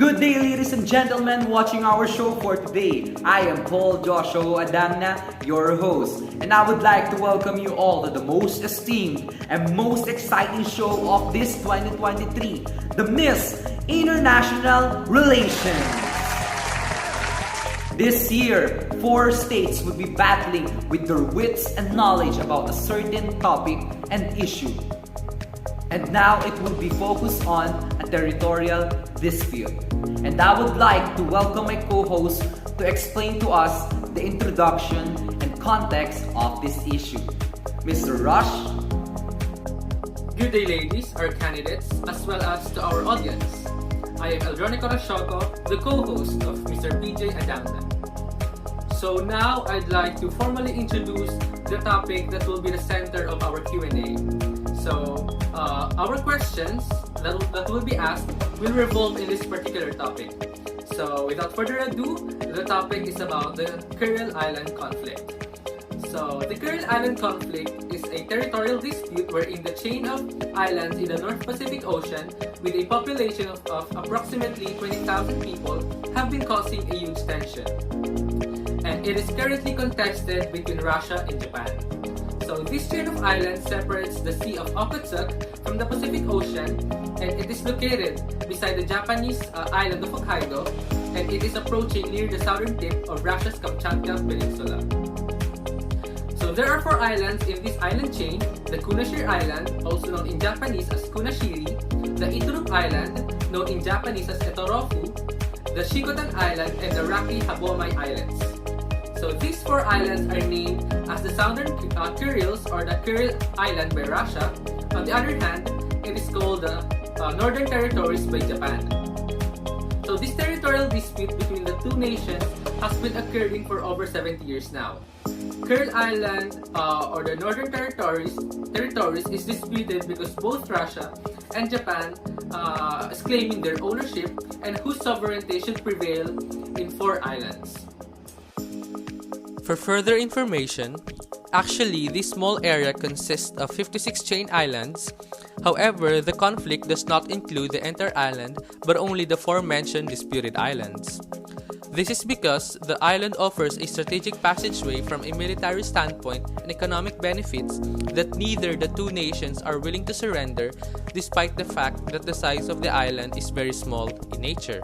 Good day, ladies and gentlemen, watching our show for today. I am Paul Joshua Adamna, your host, and I would like to welcome you all to the most esteemed and most exciting show of this 2023, the Miss International Relations. This year, 4 states would be battling with their wits and knowledge about a certain topic and issue. And now it will be focused on a territorial dispute. And I would like to welcome my co-host to explain to us the introduction and context of this issue. Mr. Rush. Good day, ladies, our candidates, as well as to our audience. I am Eldronico Rashoco, the co-host of Mr. PJ Adamna. So now I'd like to formally introduce the topic that will be the center of our Q&A. So our questions that will be asked will revolve in this particular topic. So without further ado, the topic is about the Kuril Island conflict. So the Kuril Island conflict is a territorial dispute wherein the chain of islands in the North Pacific Ocean with a population of approximately 20,000 people have been causing a huge tension. And it is currently contested between Russia and Japan. So this chain of islands separates the Sea of Okhotsk from the Pacific Ocean, and it is located beside the Japanese island of Hokkaido, and it is approaching near the southern tip of Russia's Kamchatka Peninsula. So there are 4 islands in this island chain: the Kunashir Island, also known in Japanese as Kunashiri, the Iturup Island, known in Japanese as Etorofu, the Shikotan Island, and the Raki Habomai Islands. So these 4 islands are named as the Southern Kurils, or the Kuril Island by Russia. On the other hand, it is called the Northern Territories by Japan. So this territorial dispute between the two nations has been occurring for over 70 years now. Kuril Island, or the Northern Territories is disputed because both Russia and Japan is claiming their ownership and whose sovereignty should prevail in 4 islands. For further information, actually this small area consists of 56 chain islands. However, the conflict does not include the entire island but only the aforementioned disputed islands. This is because the island offers a strategic passageway from a military standpoint and economic benefits that neither the two nations are willing to surrender, despite the fact that the size of the island is very small in nature.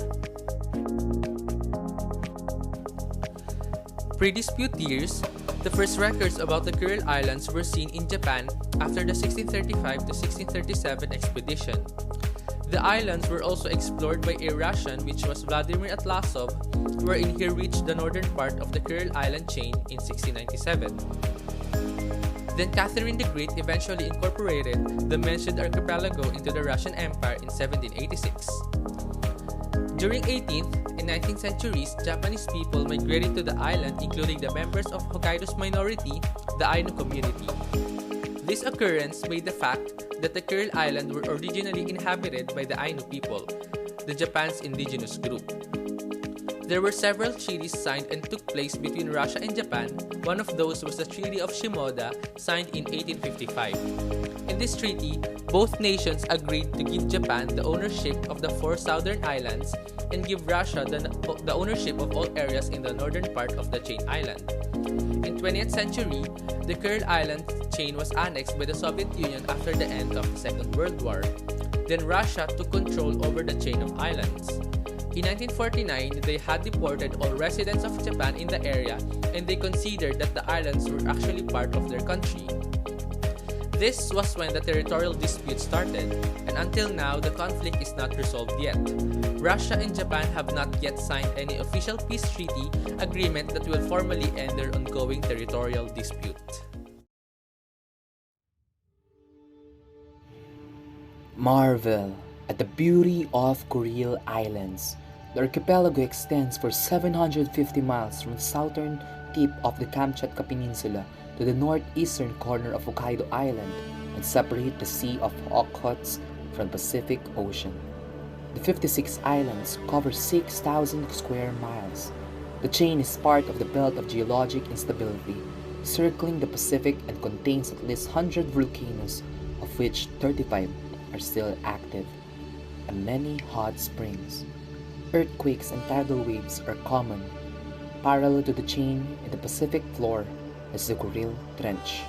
Pre-dispute years, the first records about the Kuril Islands were seen in Japan after the 1635 to 1637 expedition. The islands were also explored by a Russian, which was Vladimir Atlasov, wherein he reached the northern part of the Kuril Island chain in 1697. Then Catherine the Great eventually incorporated the mentioned archipelago into the Russian Empire in 1786. During 18th and 19th centuries, Japanese people migrated to the island, including the members of Hokkaido's minority, the Ainu community. This occurrence made the fact that the Kuril Island were originally inhabited by the Ainu people, the Japan's indigenous group. There were several treaties signed and took place between Russia and Japan. One of those was the Treaty of Shimoda, signed in 1855. In this treaty, both nations agreed to give Japan the ownership of the 4 southern islands and give Russia the ownership of all areas in the northern part of the chain island. In 20th century, the Kuril Island chain was annexed by the Soviet Union after the end of the Second World War. Then Russia took control over the chain of islands. In 1949, they had deported all residents of Japan in the area, and they considered that the islands were actually part of their country. This was when the territorial dispute started, and until now, the conflict is not resolved yet. Russia and Japan have not yet signed any official peace treaty agreement that will formally end their ongoing territorial dispute. Marvel at the beauty of Kuril Islands. The archipelago extends for 750 miles from the southern tip of the Kamchatka Peninsula to the northeastern corner of Hokkaido Island and separate the Sea of Okhotsk from the Pacific Ocean. The 56 islands cover 6,000 square miles. The chain is part of the belt of geologic instability, circling the Pacific, and contains at least 100 volcanoes, of which 35 are still active, and many hot springs. Earthquakes and tidal waves are common. Parallel to the chain in the Pacific floor is the Kuril Trench,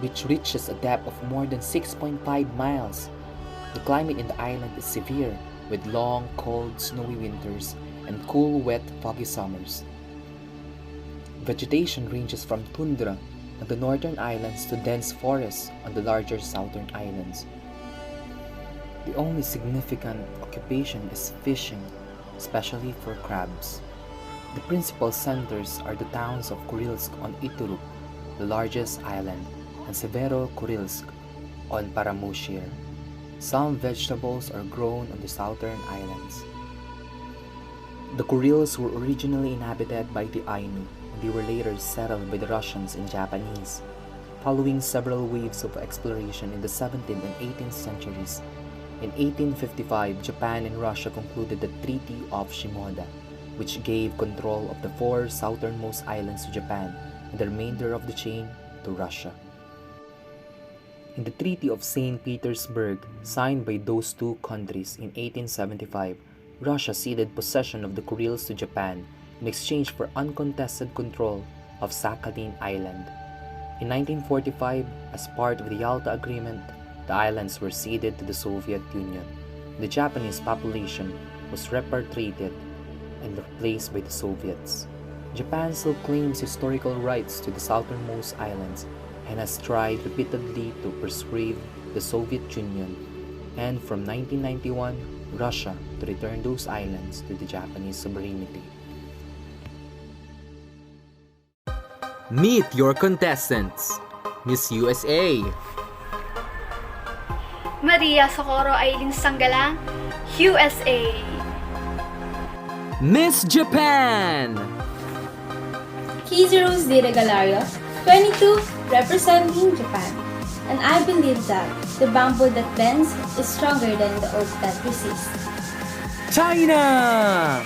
which reaches a depth of more than 6.5 miles. The climate in the island is severe, with long, cold, snowy winters and cool, wet, foggy summers. Vegetation ranges from tundra on the northern islands to dense forests on the larger southern islands. The only significant occupation is fishing, especially for crabs. The principal centers are the towns of Kurilsk on Ituruk, the largest island, and Severo Kurilsk on Paramushir. Some vegetables are grown on the southern islands. The Kurils were originally inhabited by the Ainu, and they were later settled by the Russians and Japanese. Following several waves of exploration in the 17th and 18th centuries, in 1855, Japan and Russia concluded the Treaty of Shimoda, which gave control of the 4 southernmost islands to Japan and the remainder of the chain to Russia. In the Treaty of St. Petersburg, signed by those two countries in 1875, Russia ceded possession of the Kurils to Japan in exchange for uncontested control of Sakhalin Island. In 1945, as part of the Yalta Agreement, the islands were ceded to the Soviet Union. The Japanese population was repatriated and replaced by the Soviets. Japan still claims historical rights to the southernmost islands and has tried repeatedly to persuade the Soviet Union and from 1991, Russia to return those islands to the Japanese sovereignty. Meet your contestants. Miss USA. Maria Socorro Aileen Sanggalang, USA. Miss Japan. Kizzy Rose de Regalario, 22, representing Japan. And I believe that the bamboo that bends is stronger than the oak that resists. China.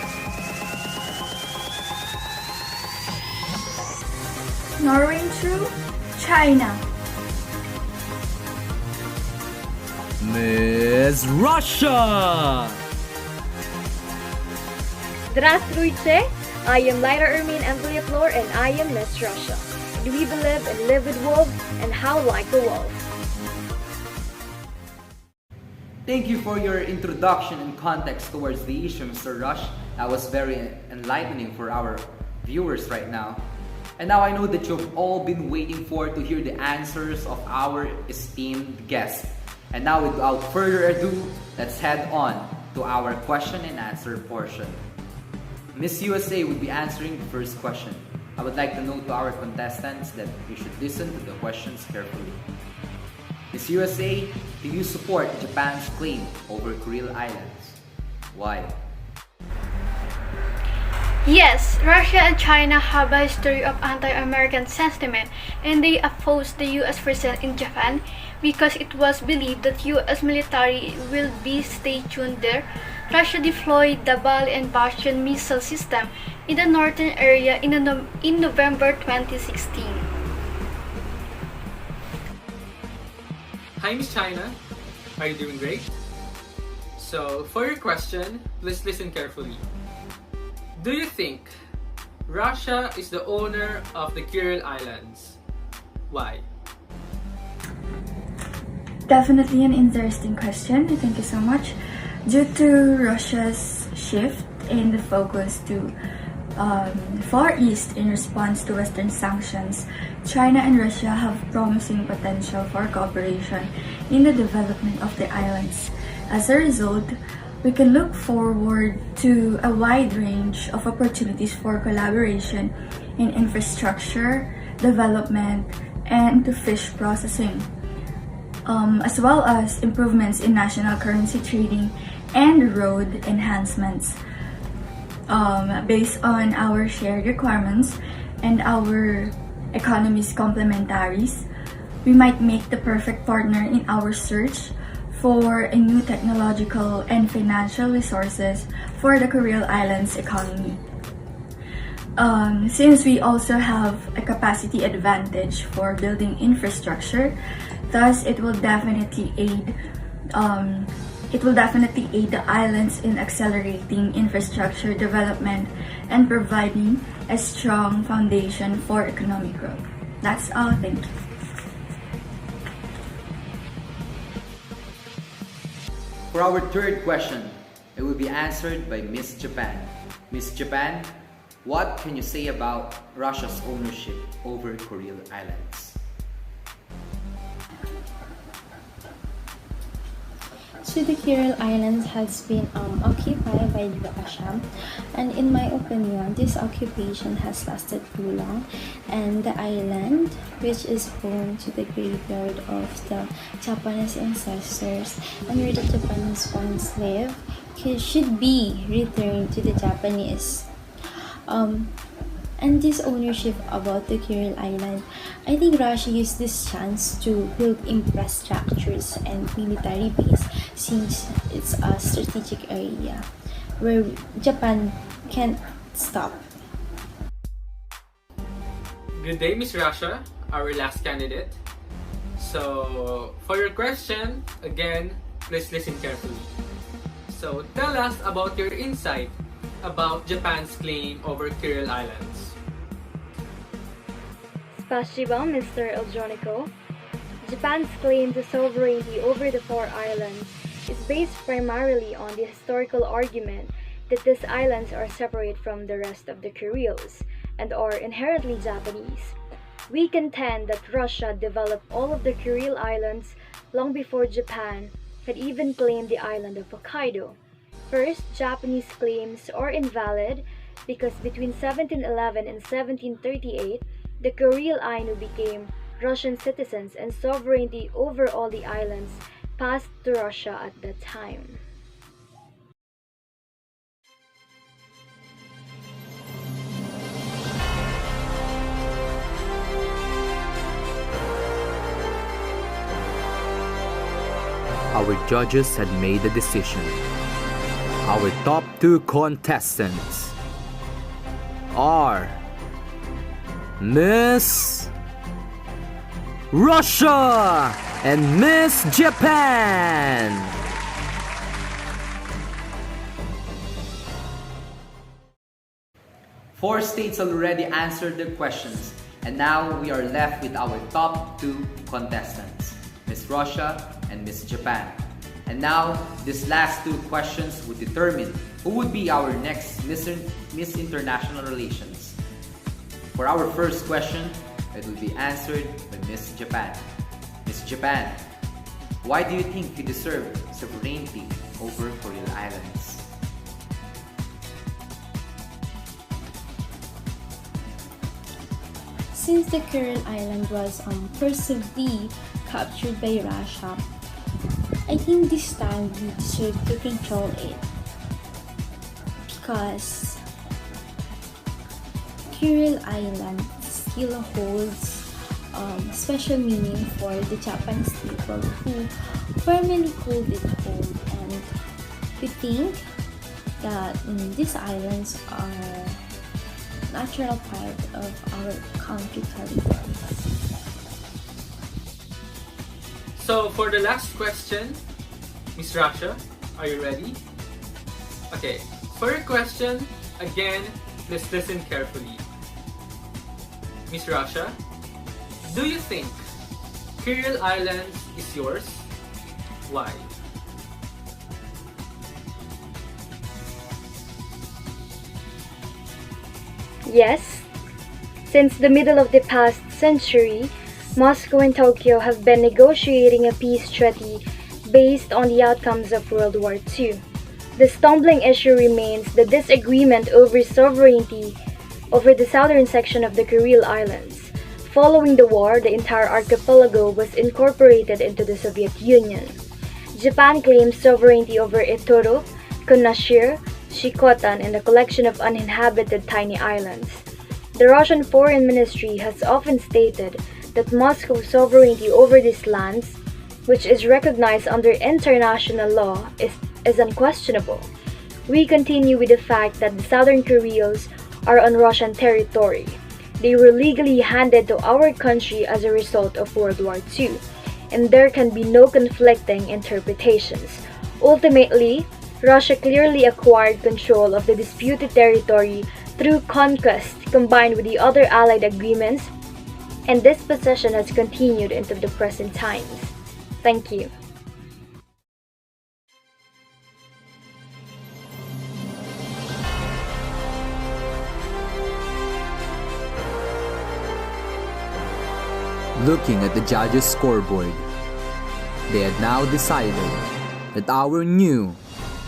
Norway True, China. Miss Russia. Здравствуйте! I am Lyra Ermine Embliaflor and I am Miss Russia. Do we believe and live with wolves and how like a wolf? Thank you for your introduction and context towards the issue, Mr. Rush. That was very enlightening for our viewers right now. And now I know that you've all been waiting to hear the answers of our esteemed guests. And now without further ado, let's head on to our question and answer portion. Miss USA will be answering the first question. I would like to note to our contestants that you should listen to the questions carefully. Miss USA, do you support Japan's claim over Kuril Islands? Why? Yes, Russia and China have a history of anti-American sentiment and they opposed the US presence in Japan because it was believed that US military will be stationed there. Russia deployed the Bal and Bastion missile system in the northern area in November 2016. Hi, Miss China. Are you doing great? So, for your question, please listen carefully. Do you think Russia is the owner of the Kuril Islands? Why? Definitely an interesting question. Thank you so much. Due to Russia's shift in the focus to Far East in response to Western sanctions, China and Russia have promising potential for cooperation in the development of the islands. As a result, we can look forward to a wide range of opportunities for collaboration in infrastructure, development, and fish processing, as well as improvements in national currency trading and road enhancements. Based on our shared requirements and our economy's complementaries, we might make the perfect partner in our search for a new technological and financial resources for the Kuril Islands economy. Since we also have a capacity advantage for building infrastructure, thus it will definitely aid It will definitely aid the islands in accelerating infrastructure development and providing a strong foundation for economic growth. That's all. Thank you. For our third question, it will be answered by Miss Japan. Miss Japan, what can you say about Russia's ownership over Kuril Islands? So the Kuril Islands has been occupied by Russia, and in my opinion, this occupation has lasted too long, and the island, which is home to the graveyard of the Japanese ancestors and where the Japanese once lived, should be returned to the Japanese. And this ownership about the Kuril Island, I think Russia used this chance to build infrastructures and military base since it's a strategic area where Japan can't stop. Good day, Miss Russia, our last candidate. So, for your question, again, please listen carefully. So, tell us about your insight about Japan's claim over Kuril Islands. Spasiba, Mr. Eldronico. Japan's claim to sovereignty over the four islands is based primarily on the historical argument that these islands are separate from the rest of the Kurils and are inherently Japanese. We contend that Russia developed all of the Kuril Islands long before Japan had even claimed the island of Hokkaido. First, Japanese claims are invalid because between 1711 and 1738, the Kuril Ainu became Russian citizens and sovereignty over all the islands passed to Russia at that time. Our judges had made a decision. Our top two contestants are Miss Russia and Miss Japan. Four states already answered the questions, and now we are left with our top two contestants, Miss Russia and Miss Japan. And now, these last two questions would determine who would be our next Miss International Relations. For our first question, it will be answered by Miss Japan. Miss Japan, why do you think you deserve sovereignty over Kuril Islands? Since the Kuril Island was forcibly captured by Russia, I think this time we deserve to control it because Kuril Island still holds special meaning for the Japanese people who permanently called it home, and we think that these islands are natural part of our country territory. So, for the last question, Miss Russia, are you ready? Okay, for your question, again, let's listen carefully. Miss Russia, do you think Kuril Islands is yours? Why? Yes, since the middle of the past century, Moscow and Tokyo have been negotiating a peace treaty based on the outcomes of World War II. The stumbling issue remains the disagreement over sovereignty over the southern section of the Kuril Islands. Following the war, the entire archipelago was incorporated into the Soviet Union. Japan claims sovereignty over Etoro, Kunashir, Shikotan, and a collection of uninhabited tiny islands. The Russian Foreign Ministry has often stated that Moscow's sovereignty over these lands, which is recognized under international law, is unquestionable. We continue with the fact that the Southern Kurils are on Russian territory. They were legally handed to our country as a result of World War II, and there can be no conflicting interpretations. Ultimately, Russia clearly acquired control of the disputed territory through conquest combined with the other allied agreements, and this possession has continued into the present times. Thank you. Looking at the judges' scoreboard, they had now decided that our new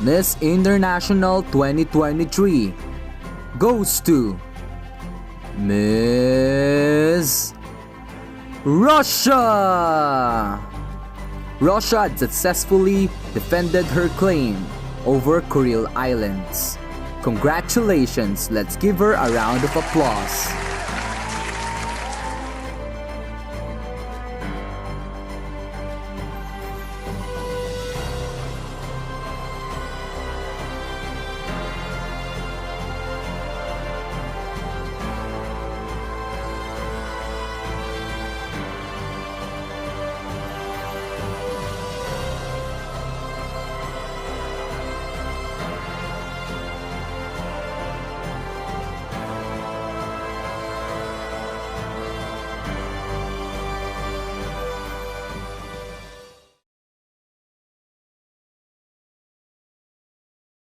Miss International 2023 goes to Miss Russia! Russia had successfully defended her claim over Kuril Islands. Congratulations, let's give her a round of applause.